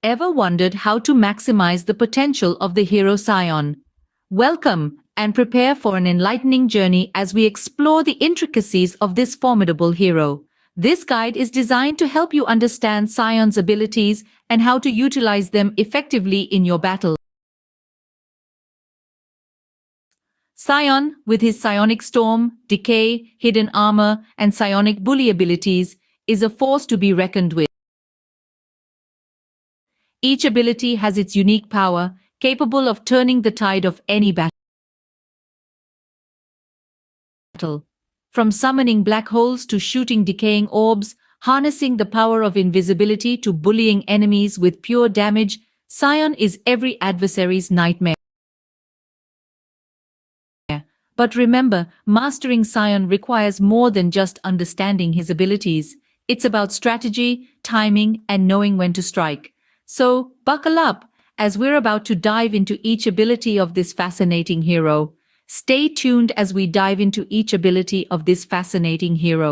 Ever wondered how to maximize the potential of the hero Psion? Welcome and prepare for an enlightening journey as we explore the intricacies of this formidable hero. This guide is designed to help you understand Psion's abilities and how to utilize them effectively in your battle. Psion, with his psionic storm, decay, hidden armor, and psionic bully abilities, is a force to be reckoned with. Each ability has its unique power, capable of turning the tide of any battle. From summoning black holes to shooting decaying orbs, harnessing the power of invisibility to bullying enemies with pure damage, Psion is every adversary's nightmare. But remember, mastering Psion requires more than just understanding his abilities. It's about strategy, timing, and knowing when to strike. So, buckle up, as we're about to dive into each ability of this fascinating hero. Stay tuned as we dive into each ability of this fascinating hero.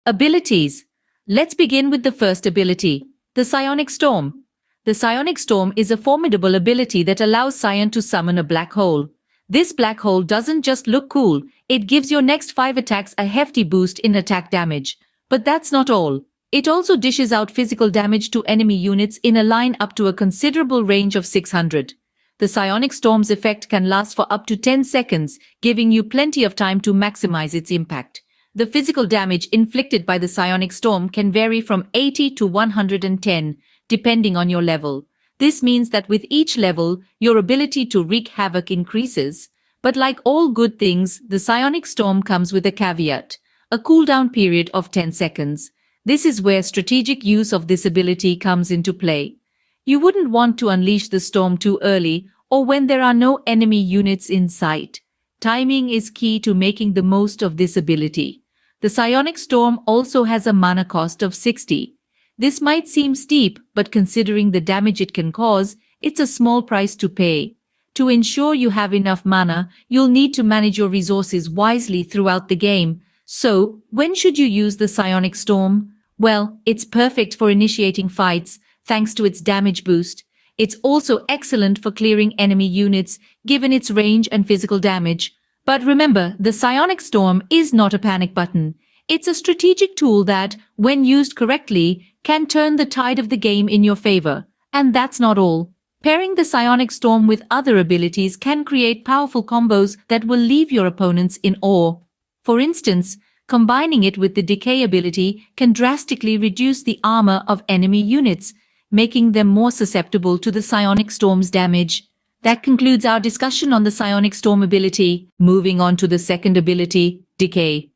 Abilities. Let's begin with the first ability, the Psionic Storm. The Psionic Storm is a formidable ability that allows Psion to summon a black hole. This black hole doesn't just look cool, it gives your next 5 attacks a hefty boost in attack damage. But that's not all. It also dishes out physical damage to enemy units in a line up to a considerable range of 600. The Psionic Storm's effect can last for up to 10 seconds, giving you plenty of time to maximize its impact. The physical damage inflicted by the Psionic Storm can vary from 80 to 110, depending on your level. This means that with each level, your ability to wreak havoc increases. But like all good things, the Psionic Storm comes with a caveat, a cooldown period of 10 seconds. This is where strategic use of this ability comes into play. You wouldn't want to unleash the storm too early or when there are no enemy units in sight. Timing is key to making the most of this ability. The Psionic Storm also has a mana cost of 60. This might seem steep, but considering the damage it can cause, it's a small price to pay. To ensure you have enough mana, you'll need to manage your resources wisely throughout the game. So, when should you use the Psionic Storm? Well, it's perfect for initiating fights, thanks to its damage boost. It's also excellent for clearing enemy units, given its range and physical damage. But remember, the Psionic Storm is not a panic button. It's a strategic tool that, when used correctly, can turn the tide of the game in your favor. And that's not all. Pairing the Psionic Storm with other abilities can create powerful combos that will leave your opponents in awe. For instance, combining it with the Decay ability can drastically reduce the armor of enemy units, making them more susceptible to the Psionic Storm's damage. That concludes our discussion on the Psionic Storm ability. Moving on to the second ability, Decay.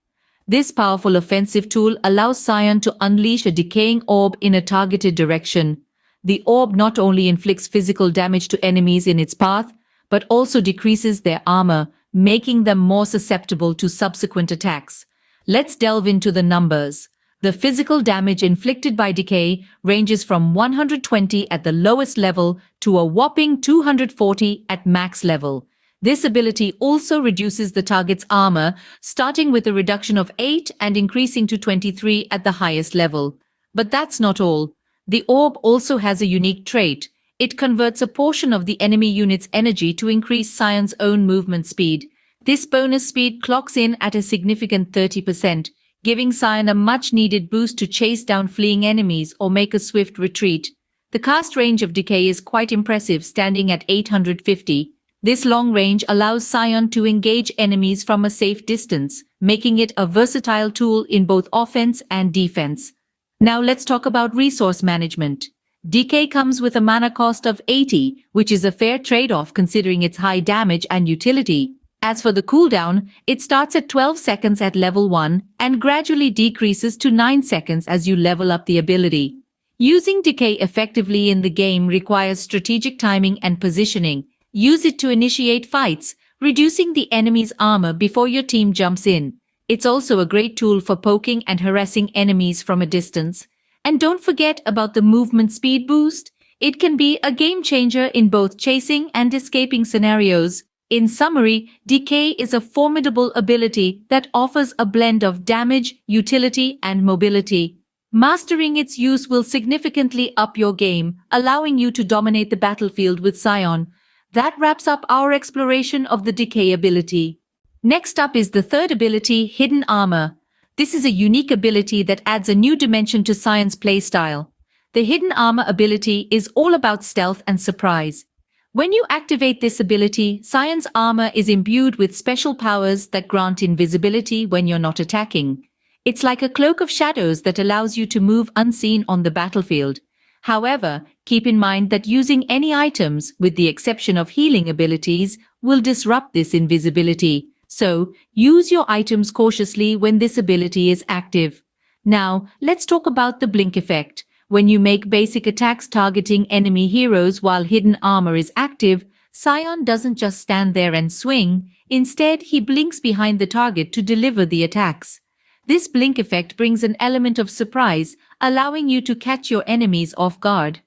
This powerful offensive tool allows Psion to unleash a decaying orb in a targeted direction. The orb not only inflicts physical damage to enemies in its path, but also decreases their armor, making them more susceptible to subsequent attacks. Let's delve into the numbers. The physical damage inflicted by Decay ranges from 120 at the lowest level to a whopping 240 at max level. This ability also reduces the target's armor, starting with a reduction of 8 and increasing to 23 at the highest level. But that's not all. The orb also has a unique trait. It converts a portion of the enemy unit's energy to increase Psion's own movement speed. This bonus speed clocks in at a significant 30%, giving Psion a much-needed boost to chase down fleeing enemies or make a swift retreat. The cast range of Decay is quite impressive, standing at 850. This long range allows Psion to engage enemies from a safe distance, making it a versatile tool in both offense and defense. Now let's talk about resource management. Decay comes with a mana cost of 80, which is a fair trade-off considering its high damage and utility. As for the cooldown, it starts at 12 seconds at level 1 and gradually decreases to 9 seconds as you level up the ability. Using Decay effectively in the game requires strategic timing and positioning. Use it to initiate fights, reducing the enemy's armor before your team jumps in. It's also a great tool for poking and harassing enemies from a distance. And don't forget about the movement speed boost. It can be a game changer in both chasing and escaping scenarios. In summary, Decay is a formidable ability that offers a blend of damage, utility, and mobility. Mastering its use will significantly up your game, allowing you to dominate the battlefield with Psion. That wraps up our exploration of the Decay ability. Next up is the third ability, Hidden Armor. This is a unique ability that adds a new dimension to Psion's playstyle. The Hidden Armor ability is all about stealth and surprise. When you activate this ability, Psion's armor is imbued with special powers that grant invisibility when you're not attacking. It's like a cloak of shadows that allows you to move unseen on the battlefield. However, keep in mind that using any items, with the exception of healing abilities, will disrupt this invisibility. So, use your items cautiously when this ability is active. Now, let's talk about the blink effect. When you make basic attacks targeting enemy heroes while hidden armor is active, Psion doesn't just stand there and swing, instead he blinks behind the target to deliver the attacks. This blink effect brings an element of surprise, allowing you to catch your enemies off guard.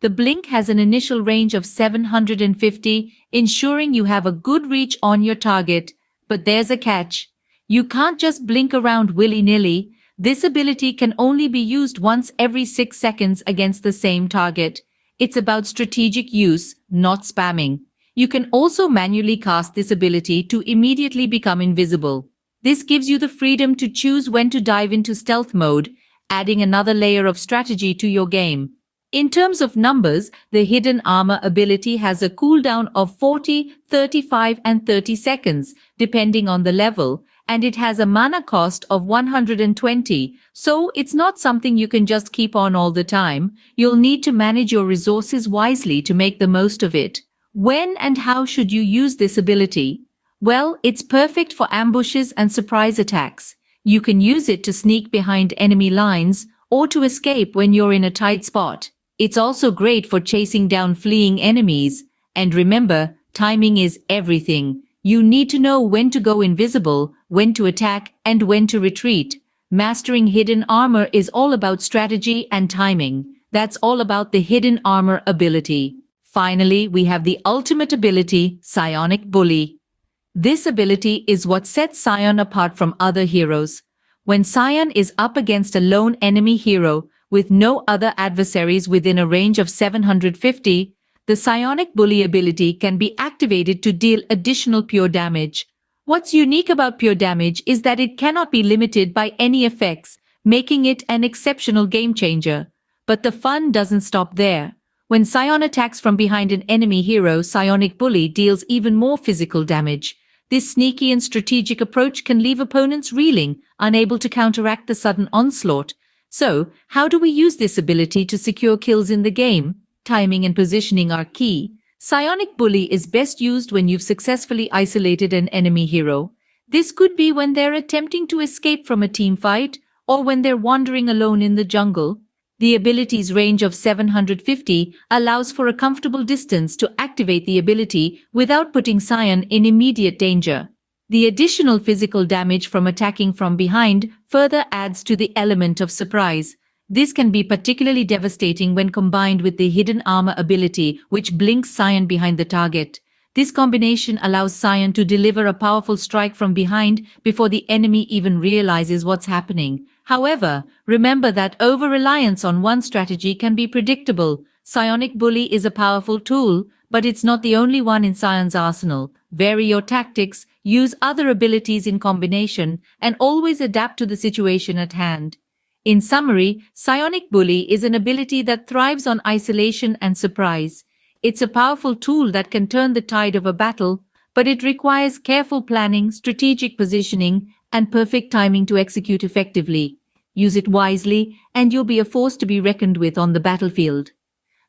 The blink has an initial range of 750, ensuring you have a good reach on your target. But there's a catch. You can't just blink around willy-nilly. This ability can only be used once every 6 seconds against the same target. It's about strategic use, not spamming. You can also manually cast this ability to immediately become invisible. This gives you the freedom to choose when to dive into stealth mode, adding another layer of strategy to your game. In terms of numbers, the Hidden Armor ability has a cooldown of 40, 35 and 30 seconds, depending on the level, and it has a mana cost of 120, so it's not something you can just keep on all the time. You'll need to manage your resources wisely to make the most of it. When and how should you use this ability? Well, it's perfect for ambushes and surprise attacks. You can use it to sneak behind enemy lines or to escape when you're in a tight spot. It's also great for chasing down fleeing enemies. And remember, timing is everything. You need to know when to go invisible, when to attack, and when to retreat. Mastering hidden armor is all about strategy and timing. That's all about the Hidden Armor ability. Finally, we have the ultimate ability, Psionic Bully. This ability is what sets Psion apart from other heroes. When Psion is up against a lone enemy hero, with no other adversaries within a range of 750, the Psionic Bully ability can be activated to deal additional pure damage. What's unique about pure damage is that it cannot be limited by any effects, making it an exceptional game changer. But the fun doesn't stop there. When Psion attacks from behind an enemy hero, Psionic Bully deals even more physical damage. This sneaky and strategic approach can leave opponents reeling, unable to counteract the sudden onslaught. So, how do we use this ability to secure kills in the game? Timing and positioning are key. Psionic Bully is best used when you've successfully isolated an enemy hero. This could be when they're attempting to escape from a team fight, or when they're wandering alone in the jungle. The ability's range of 750 allows for a comfortable distance to activate the ability without putting Psion in immediate danger. The additional physical damage from attacking from behind further adds to the element of surprise. This can be particularly devastating when combined with the Hidden Armor ability, which blinks Psion behind the target. This combination allows Psion to deliver a powerful strike from behind before the enemy even realizes what's happening. However, remember that over-reliance on one strategy can be predictable. Psionic Bully is a powerful tool, but it's not the only one in Psion's arsenal. Vary your tactics, use other abilities in combination, and always adapt to the situation at hand. In summary, Psionic Bully is an ability that thrives on isolation and surprise. It's a powerful tool that can turn the tide of a battle, but it requires careful planning, strategic positioning, and perfect timing to execute effectively. Use it wisely, and you'll be a force to be reckoned with on the battlefield.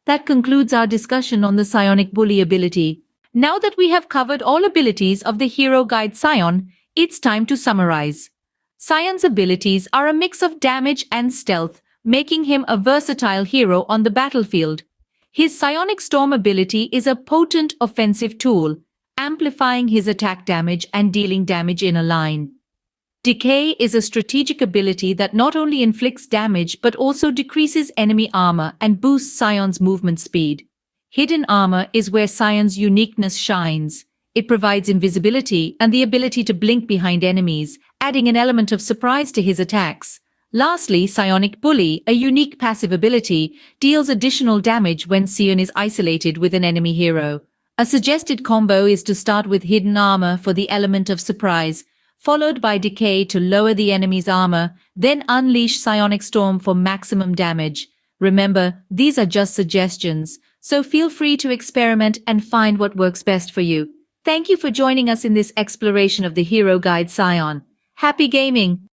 That concludes our discussion on the Psionic Bully ability. Now that we have covered all abilities of the hero guide Psion, it's time to summarize. Psion's abilities are a mix of damage and stealth, making him a versatile hero on the battlefield. His Psionic Storm ability is a potent offensive tool, amplifying his attack damage and dealing damage in a line. Decay is a strategic ability that not only inflicts damage but also decreases enemy armor and boosts Psion's movement speed. Hidden Armor is where Psion's uniqueness shines. It provides invisibility and the ability to blink behind enemies, adding an element of surprise to his attacks. Lastly, Psionic Bully, a unique passive ability, deals additional damage when Psion is isolated with an enemy hero. A suggested combo is to start with Hidden Armor for the element of surprise, followed by Decay to lower the enemy's armor, then unleash Psionic Storm for maximum damage. Remember, these are just suggestions, so feel free to experiment and find what works best for you. Thank you for joining us in this exploration of the Hero Guide Psion. Happy gaming!